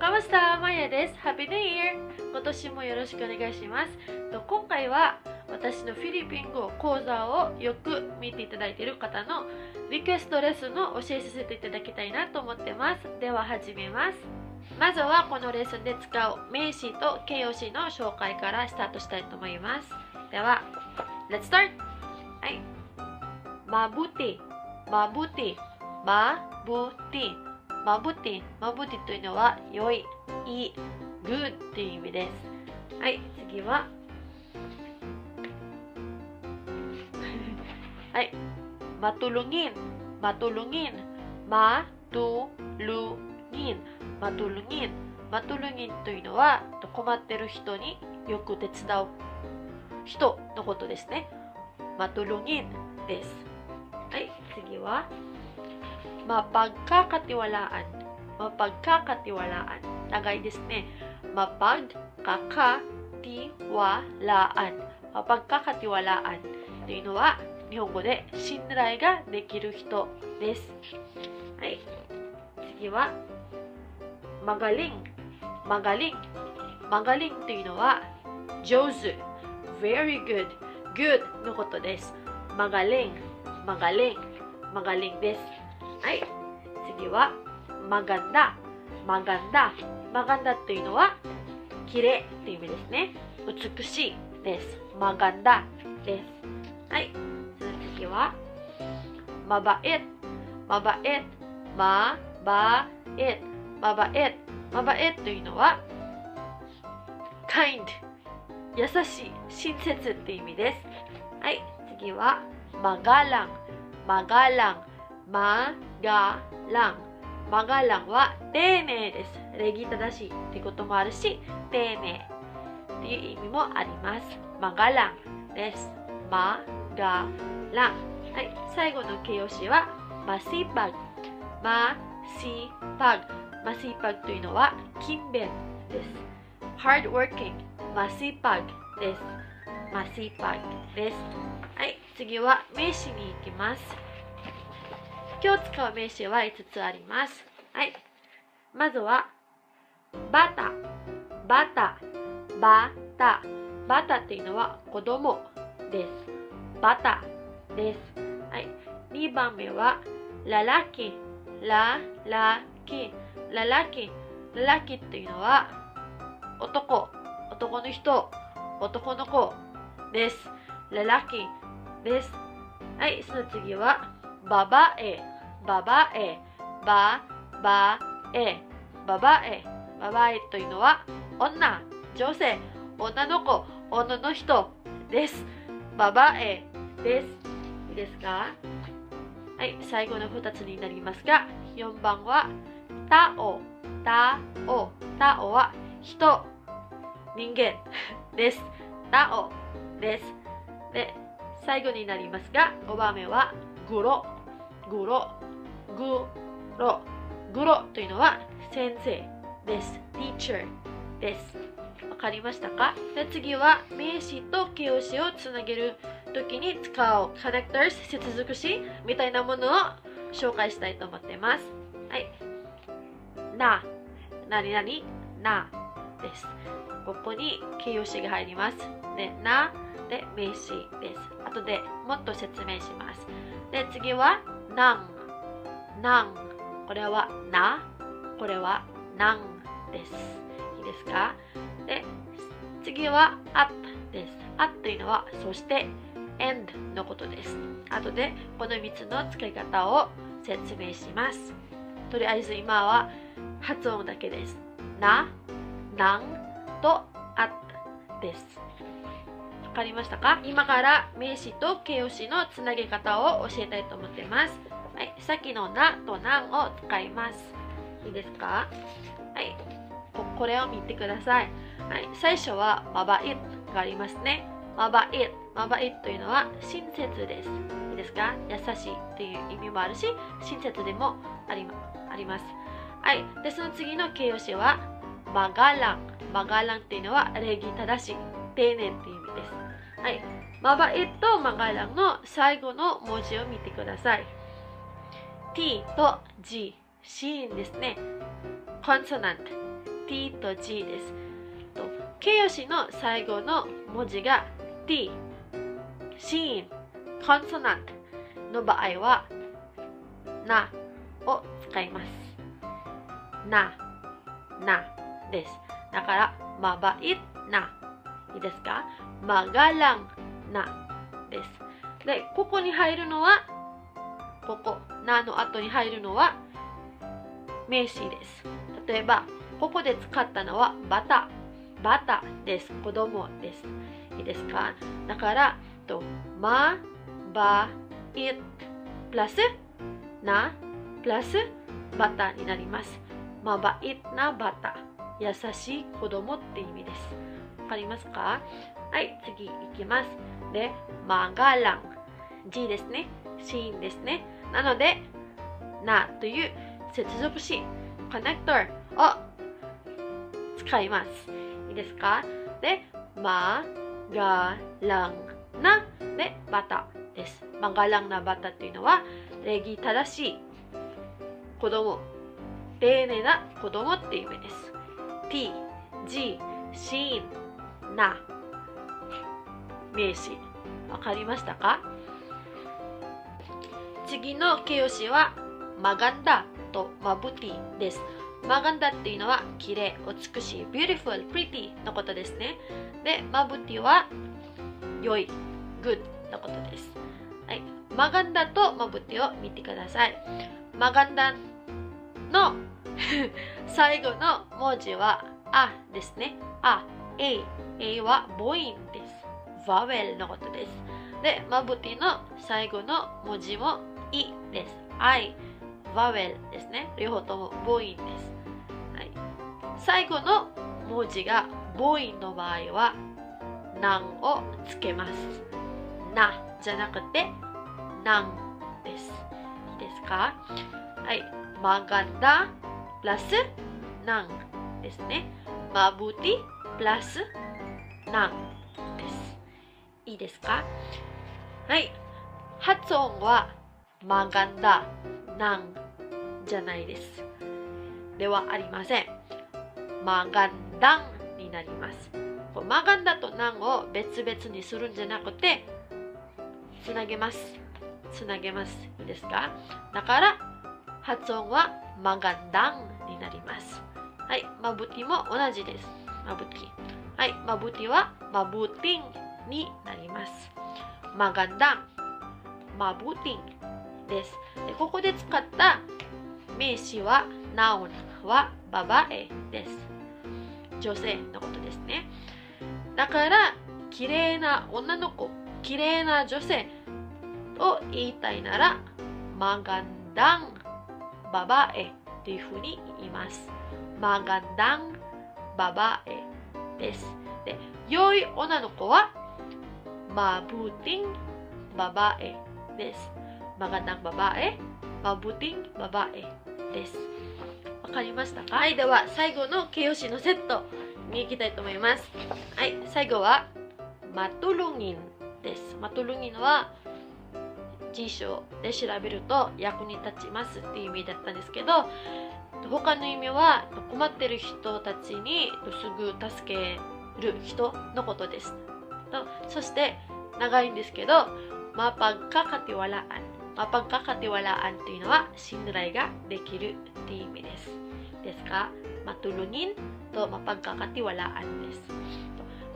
カムスターマヤです。ハッピーニューイヤー。今年もよろしくお願いします。今回は私のフィリピン語講座をよく見ていただいている方のリクエストレッスンを教えさせていただきたいなと思ってます。では始めます。まずはこのレッスンで使う名詞と形容詞の紹介からスタートしたいと思います。では、Let's start! はい。マブティ、マブティ、マブティ。マブティ、マブティというのは良い、いい、good という意味です。はい、次ははい、マトルギン、マトルギン、マトルギン、マトルギン、マトルギンというのは困ってる人によく手伝う人のことですね。マトルギンです。はい、次はmapagkakatiwalaan. Mapagkakatiwalaan. 長いですね。mapagkakatiwalaan. mapagkakatiwalaan というのは日本語で信頼ができる人です。はい。次はmagaling. magaling. magaling というのは上手。very good. good のことです。magaling. magaling. magaling です。はい、次はマガンダ、マガンダ、マガンダというのは綺麗という意味ですね。美しいです。マガンダです。はい、その次はマバエッ、マバエッ、マバエッ、マバエッ、マバエッというのはkind、優しい、親切という意味です。はい、次はマガラン、マガラン、マガラン。マガランは丁寧です。礼儀正しいということもあるし、丁寧という意味もあります。マガランです。マガラン。はい、最後の形容詞はマシパグ。マシパグ。マシパグというのは勤勉です。hard working。マシパグです。マシパグです。はい、次は名詞に行きます。今日使う名詞は5つあります。はい。まずは、バタ、バタ、バタ。バタっていうのは子供です。バタです。はい。2番目は、ララキ、ララキ、ララキ。ララキっていうのは男、男の人、男の子です。ララキです。はい。その次は、ババエ、ババエ、ババエ、ババエ、ババエというのは女、女性、女の子、女の人です。ババエです。いいですか？はい、最後の2つになりますが、4番はタオ、タオ、タオは人、人間です。タオです。で、最後になりますが、5番目はグロ、グロ、グロ、グロというのは先生です。teacher です。わかりましたか？で、次は名詞と形容詞をつなげるときに使う connectors 接続詞みたいなものを紹介したいと思っています。はい。な、なになに、なです。ここに形容詞が入ります。で、なで名詞です。後でもっと説明します。で、次はなん。なん。これはな。これはなんです。いいですか？で、次は up です。up というのはそして and のことです。後でこの3つの使い方を説明します。とりあえず今は発音だけです。な、なんと up です。わかりましたか？今から名詞と形容詞のつなげ方を教えたいと思っています。はい、さっきのなとなんを使います。いいですか？はい、これを見てください。はい、最初はマバイッがありますね。マバイッ、マバイッというのは親切です。いいですか？優しいという意味もあるし、親切でもあります。はい、でその次の形容詞はマガラン。マガランというのは礼儀正しい、丁寧という意味です。はい、マバイッとマガランの最後の文字を見てください。T と G、子音ですね。コンソナント。t と g です。形容詞の最後の文字が t、子音、コンソナントの場合はなを使います。なです。だから、mabaitな。いいですか？magalangなです。で、ここに入るのは、なの後に入るのは名詞です。例えば、ここで使ったのはバタです。子供です。いいですか？だから、まばいプラスなプラスバタになります。まばいなバタ。優しい子供って意味です。わかりますか？はい、次いきます。で、まがらん。G ですね。子音ですね。なので、なという接続詞、コネクトを使います。いいですか？で、まがらんなでバタです。まがらんなバタというのは礼儀正しい子供、丁寧な子供っていう意味です。t、g、子音、な名詞。わかりましたか？次の形容詞はマガンダとマブティです。マガンダっていうのは綺麗、美しい、beautiful、pretty のことですね。で、マブティは良い、good のことです。はい、マガンダとマブティを見てください。マガンダの最後の文字はあですね。あ、A は母音です。バウェルのことです。で、マブティの最後の文字もいです。I、バウェルですね。両方とも母音です。はい、最後の文字が母音の場合は、なんをつけます。なじゃなくて、なんです。いいですか？はい、マガンダプラスなんですね。マブティプラスなんです。いいですか？はい。発音はマガンダ、なんじゃないです。ではありません。マガンダンになります。マガンダとなんを別々にするんじゃなくて、つなげます。いいですか？だから、発音はマガンダンになります。はい。マブティも同じです。マブティ。はい。マブティはマブティンになります。マガンダン、マブティンです。で、ここで使った名詞は、ナウンはババエです。女性のことですね。だから、綺麗な女の子、綺麗な女性を言いたいなら、マガンダン、ババエというふうに言います。マガンダン、ババエです。で、良い女の子は、マブティン、ババエです。マガンダン、ババエ、マブティン、ババエです。わかりましたか？はい、では最後の形容詞のセットに行きたいと思います。はい、最後はマトゥルンギンです。マトゥルンギンは辞書で調べると役に立ちますっていう意味だったんですけど、他の意味は困ってる人たちにすぐ助ける人のことです。そして長いんですけど、mapagkakatiwalaanというのは信頼ができるっていう意味です。ですか？matulunginと mapagkakatiwalaan です。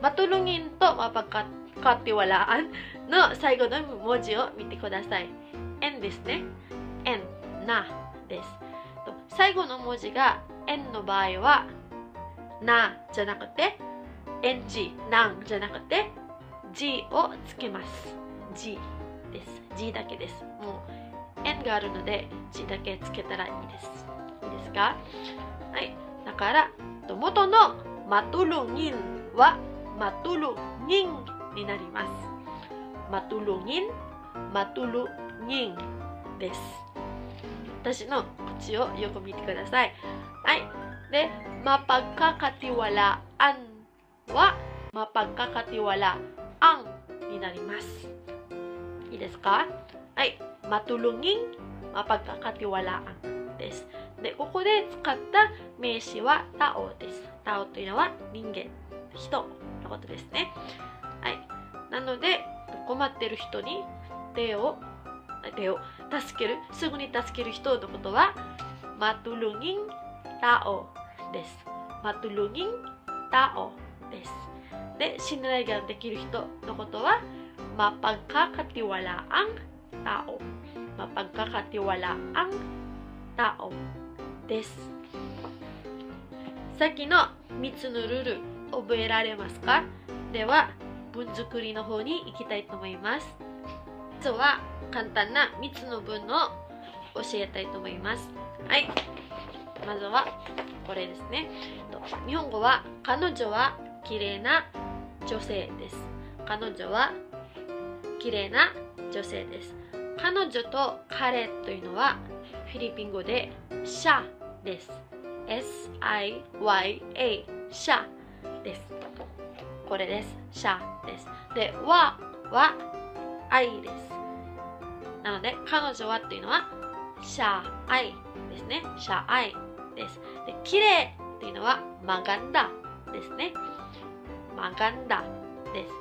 matulunginと mapagkakatiwalaan の最後の文字を見てください。en ですね。en なです。最後の文字が en の場合はなじゃなくて ng なんじゃなくて g をつけます。g です。g だけです。もう n があるので g だけつけたらいいです。いいですか？はい。だから元のmatulungin はmatulungin になります。matulungin です。私の口をよく見てください。はい。で、mapagkakatiwalaan はmapagkakatiwalaan になります。いいですか？はい。matulungin mapagkakatiwalaan でです。で、ここで使った名詞はタオです。タオというのは人間、人のことですね。はい。なので、困っている人に手を助ける、すぐに助ける人のことはmatulungin taoです。matulungin taoです。で、信頼ができる人のことはmapagkakatiwalaang tao。mapagkakatiwalaang taoです。さっきの3つのルール覚えられますか？では、文作りの方に行きたいと思います。まずは簡単な3つの文を教えたいと思います。はい。まずはこれですね。日本語は彼女は綺麗な女性です。彼女は綺麗な女性です。彼女と彼というのはフィリピン語でシャです。S-I-Y-A シャです。これです。シャです。で、は愛です。なので、彼女はというのはシャ愛ですね。シャ愛です。で、綺麗というのはマガンダですね。マガンダです。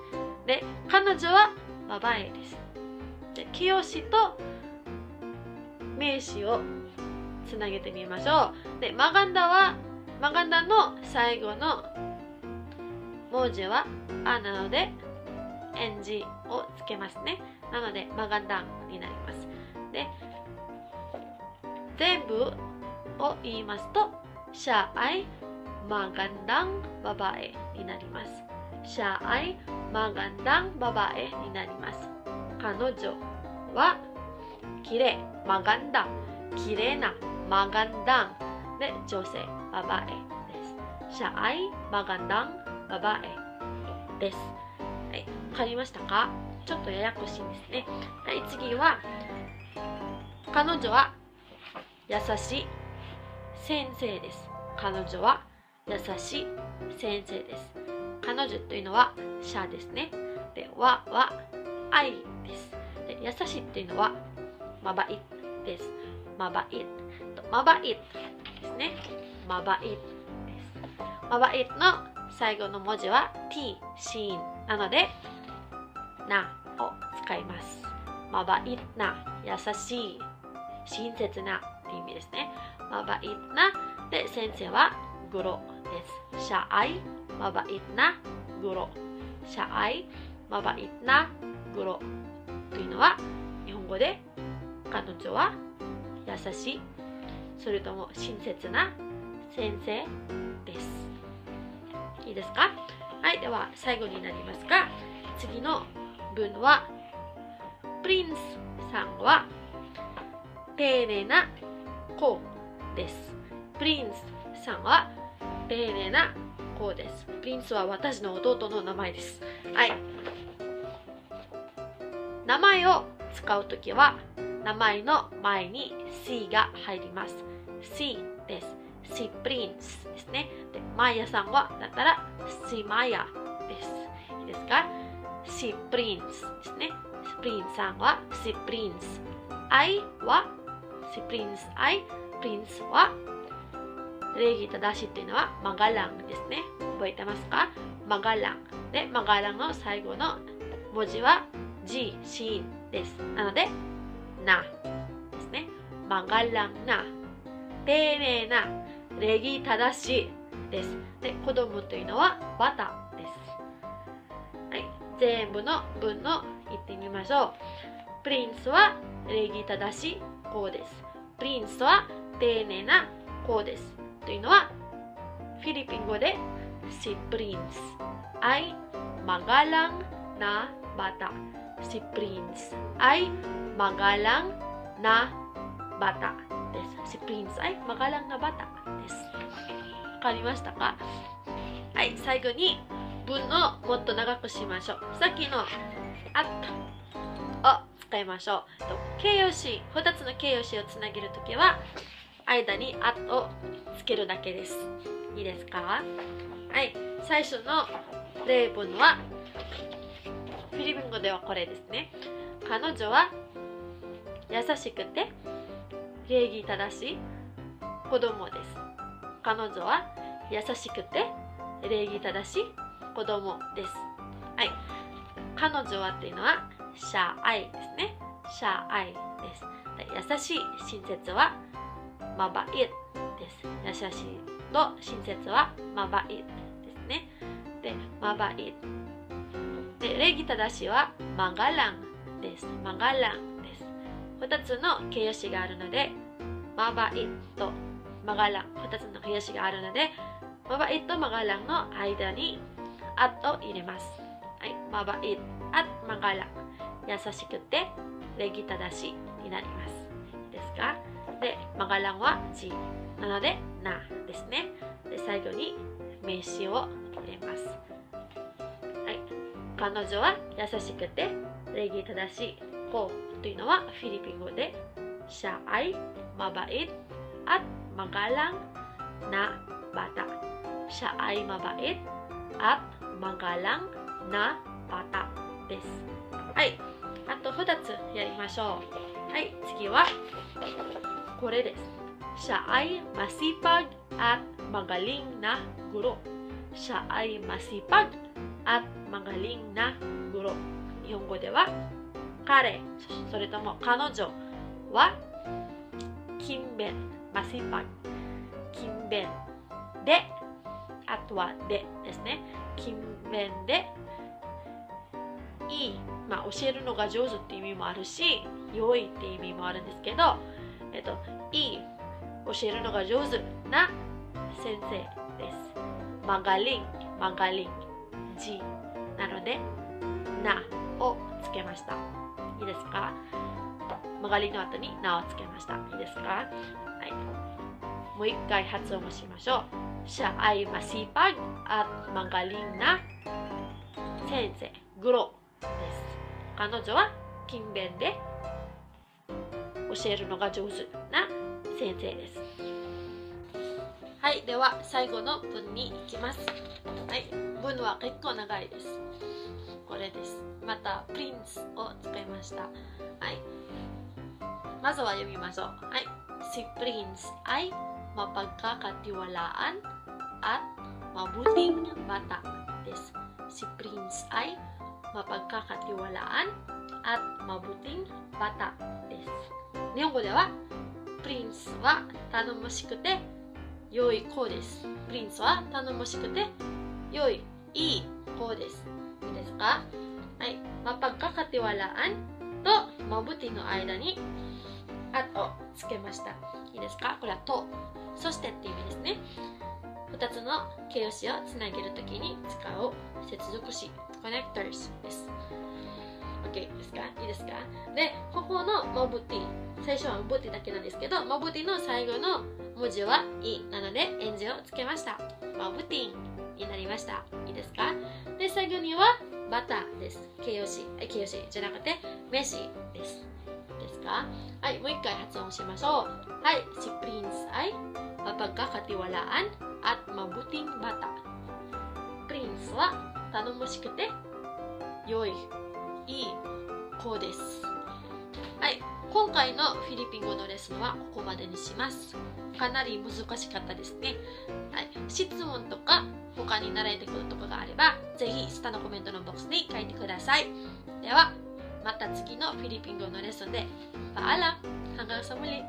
で、彼女はババエです。で、形容詞と名詞をつなげてみましょう。で、マガンダの最後の文字はあなので NG をつけますね。なのでマガンダンになります。で、全部を言いますとシャアイマガンダンババエになります。シャアイマガンダンババエになります。彼女はきれい、マガンダン、きれいな、マガンダンで女性、ババエです。シャアイマガンダンババエです。はい、わかりましたか？ちょっとややこしいんですね。はい、次は彼女は優しい先生です。彼女は優しい先生です。彼女というのはシャですね。で、は愛です。で、優しいというのはマバイです。マバイですね。マバイです。マバイの最後の文字は t、シーンなのでなを使います。マバイな、優しい、親切なという意味ですね。マバイなで、先生はグロです。シャアイマバイなグロ。シャアイマバイなグロというのは日本語で彼女は優しい、それとも親切な先生です。いいですか？はい、では最後になりますが、次の文はプリンスさんは丁寧な子です。プリンスさんは丁寧な子です。プリンスは私の弟の名前です。はい。名前を使うときは名前の前に C が入ります。C です。C プリンスですね。で、マヤさんはだったら C マヤです。いいですか？ C プリンスですね。プリンスさんは C プリンス。I は C プリンス I。プリンスは礼儀正しいというのはマガランですね。覚えてますか？マガラン。で、マガランの最後の文字は G、シーンです。なので、なですね。マガランな、丁寧な、礼儀正しいです。で、子供というのはバタです。はい、全部の文を言ってみましょう。プリンスは礼儀正しい子です。プリンスは丁寧な子です。というのは、フィリピン語でsi Prince ay magalang na bata。si Prince ay magalang na bata です。si Prince ay magalang na bata です。わかりましたか？はい、最後に文をもっと長くしましょう。さっきのatを使いましょう。形容詞、2つの形容詞をつなげるときは間にatをつけるだけです。いいですか？はい、最初の例文はフィリピン語ではこれですね。彼女は優しくて礼儀正しい子供です。彼女は優しくて礼儀正しい子供です。はい。彼女はっていうのはシャアイですね。シャアイです。優しい親切はマバイです。優しいと親切はマバイですね。で、マバイ。で、礼儀正しいはマガランです。マガランです。2つの形容詞があるので、マバイとマガラン、2つの形容詞があるので、マバイとマガランの間にアット入れます。はい、マバイ、アッマガラン。優しくて礼儀正しいになります。ですか？で、マガランは字なので、なですね。で、最後に名詞を入れます。はい。彼女は優しくて礼儀正しい子というのはフィリピン語でシャアイ、マバイ、アッマガラン、なバタ。シャアイマバイ、アッマガラン、なバタです。はい。あと2つやりましょう。はい。次はこれです。Siya ay masipag at magaling na guro. Siya ay masipag at magaling na guro. 日本語では彼、それとも彼女は勤勉、masipag、勤勉で、あとはでですね。勤勉でいい、教えるのが上手っていう意味もあるし、良いっていう意味もあるんですけど、いい、教えるのが上手な先生です。マガリン、マガリン、G なので、なをつけました。いいですか？マガリンの後になをつけました。いいですか？はい。もう一回発音をしましょう。Siya ay masipag at magaling na 先生、グロです。彼女は勤勉で教えるのが上手な先生です。はい、では最後の文に行きます。はい、文は結構長いです。これです。また、プリンスを使いました。はい。まずは読みましょう。はい。Si Prince ay mapagkakatiwalaan at mabuting bata です。Si Prince ay mapagkakatiwalaan at mabuting bata です。日本語では、プリンスは頼もしくて良い子です。プリンスは頼もしくて良い、いい子です。いいですか？はい。mapagkakatiwalaan と mabuti の間にatをつけました。いいですか？これはと、そしてっていう意味ですね。2つの形容詞をつなげるときに使う接続詞 connectors です。OK ですか？いいですか？で、ここの mabuti、最初は mabuti だけなんですけど、mabuti の最後の文字はいなので円字をつけました。mabuting になりました。いいですか？で、最後にはバタです。形容詞じゃなくて名詞です。ですか？はい、もう一回発音しましょう。はい、si Prince ay mapagkakatiwalaan at mabuting bata。プリンスは頼もしくて良い、いい子です。はい、今回のフィリピン語のレッスンはここまでにします。かなり難しかったですね。はい、質問とか他に習えてくるところがあれば、ぜひ下のコメントのボックスに書いてください。では、また次のフィリピン語のレッスンで。Paalam! Hanggang sa muli!